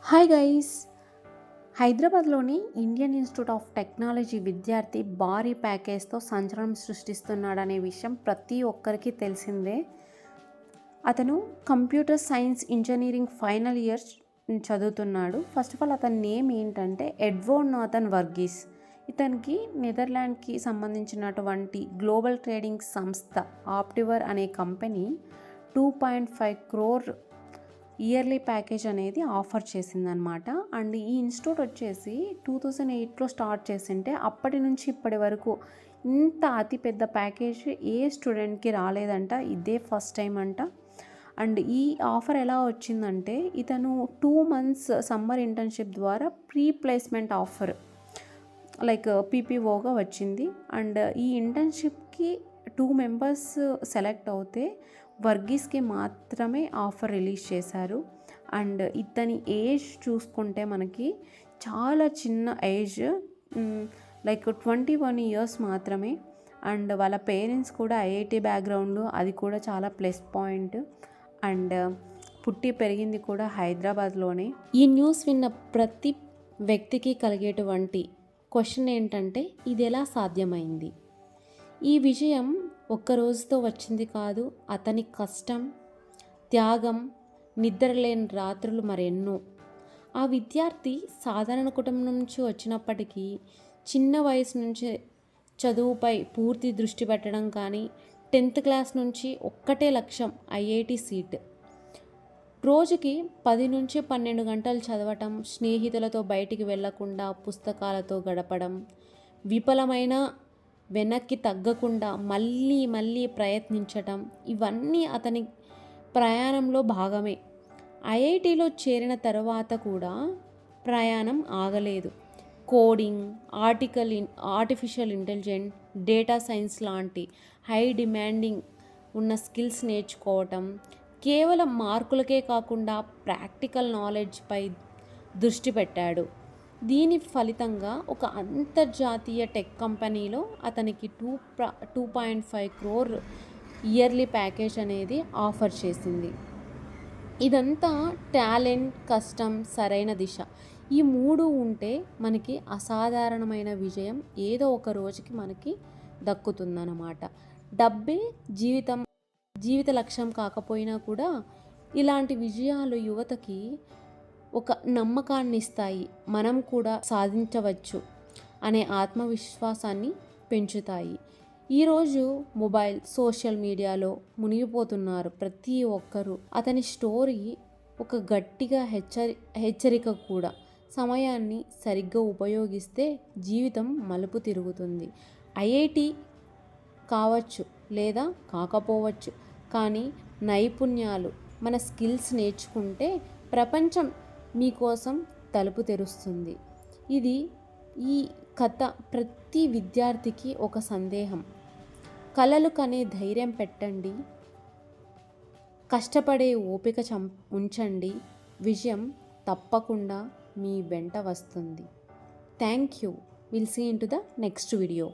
Hi guys. హైదరాబాద్లోని Indian institute of technology విద్యార్థి భారీ ప్యాకేజ్తో సంచలనం సృష్టిస్తున్నాడనే విషయం ప్రతి ఒక్కరికి తెలిసిందే. అతను computer science engineering final year చదువుతున్నాడు. ఫస్ట్ ఆఫ్ ఆల్ అతని నేమ్ ఏంటంటే ఎడ్వర్డ్ నాథన్ వర్గీస్. ఇతనికి నెదర్లాండ్కి సంబంధించినటువంటి గ్లోబల్ ట్రేడింగ్ సంస్థ ఆప్టివర్ అనే కంపెనీ 2.5 crore ఇయర్లీ ప్యాకేజ్ అనేది ఆఫర్ చేసిందనమాట. అండ్ ఈ ఇన్స్టిట్యూట్ వచ్చేసి 2008లో స్టార్ట్ చేసింటే అప్పటి నుంచి ఇప్పటి వరకు ఇంత అతిపెద్ద ప్యాకేజ్ ఏ స్టూడెంట్కి రాలేదంట. ఇదే ఫస్ట్ టైం అంట. అండ్ ఈ ఆఫర్ ఎలా వచ్చిందంటే ఇతను 2 months సమ్మర్ ఇంటర్న్షిప్ ద్వారా ప్రీ ప్లేస్మెంట్ ఆఫర్ లైక్ పీపీఓగా వచ్చింది. అండ్ ఈ ఇంటర్న్షిప్కి 2 members సెలెక్ట్ అవుతే వర్గీస్కి మాత్రమే ఆఫర్ రిలీజ్ చేశారు. అండ్ ఇతని ఏజ్ చూసుకుంటే మనకి చాలా చిన్న ఏజ్, లైక్ 21 years మాత్రమే. అండ్ వాళ్ళ పేరెంట్స్ కూడా ఐఐటి బ్యాక్గ్రౌండ్, అది కూడా చాలా ప్లస్ పాయింట్. అండ్ పుట్టి పెరిగింది కూడా హైదరాబాద్లోనే. ఈ న్యూస్ విన్న ప్రతి వ్యక్తికి కలిగేటువంటి క్వశ్చన్ ఏంటంటే ఇది ఎలా సాధ్యమైంది? ఈ విజయం ఒక్క రోజుతో వచ్చింది కాదు. అతని కష్టం, త్యాగం, నిద్రలేని రాత్రులు మరెన్నో. ఆ విద్యార్థి సాధారణ కుటుంబం నుంచి వచ్చినప్పటికీ చిన్న వయసు నుంచి చదువుపై పూర్తి దృష్టి పెట్టడం కానీ 10th class నుంచి ఒక్కటే లక్ష్యం ఐఐటి సీట్. రోజుకి 10 నుంచి 12 గంటలు చదవటం, స్నేహితులతో బయటికి వెళ్లకుండా పుస్తకాలతో గడపడం, విఫలమైన వెనక్కి తగ్గకుండా మళ్ళీ మళ్ళీ ప్రయత్నించటం, ఇవన్నీ అతని ప్రయాణంలో భాగమే. ఐఐటిలో చేరిన తర్వాత కూడా ప్రయాణం ఆగలేదు. Coding, artificial intelligence, data science లాంటి హై డిమాండింగ్ ఉన్న స్కిల్స్ నేర్చుకోవటం, కేవలం మార్కులకే కాకుండా ప్రాక్టికల్ నాలెడ్జ్పై దృష్టి పెట్టాడు. దీని ఫలితంగా ఒక అంతర్జాతీయ టెక్ కంపెనీలో అతనికి 2.5 crore ఇయర్లీ ప్యాకేజ్ అనేది ఆఫర్ చేసింది. ఇదంతా టాలెంట్, కష్టం, సరైన దిశ, ఈ 3 ఉంటే మనకి అసాధారణమైన విజయం ఏదో ఒక రోజుకి మనకి దక్కుతుందన్నమాట. డబ్బే జీవిత లక్ష్యం కాకపోయినా కూడా ఇలాంటి విజయాలు యువతకి ఒక నమ్మకాన్ని ఇస్తాయి. మనం కూడా సాధించవచ్చు అనే ఆత్మవిశ్వాసాన్ని పెంచుతాయి. ఈరోజు మొబైల్, సోషల్ మీడియాలో మునిగిపోతున్నారు ప్రతి ఒక్కరూ. అతని స్టోరీ ఒక గట్టిగా హెచ్చరిక కూడా. సమయాన్ని సరిగ్గా ఉపయోగిస్తే జీవితం మలుపు తిరుగుతుంది. ఐఐటి కావచ్చు లేదా కాకపోవచ్చు, కానీ నైపుణ్యాలు, మన స్కిల్స్ నేర్చుకుంటే ప్రపంచం మీకోసం తలుపు తెరుస్తుంది. ఈ కథ ప్రతి విద్యార్థికి ఒక సందేహం. కలలు కనే ధైర్యం పెట్టండి, కష్టపడే ఓపిక ఉంచండి, విజయం తప్పకుండా మీ వెంట వస్తుంది. Thank you. Will see in to the next video.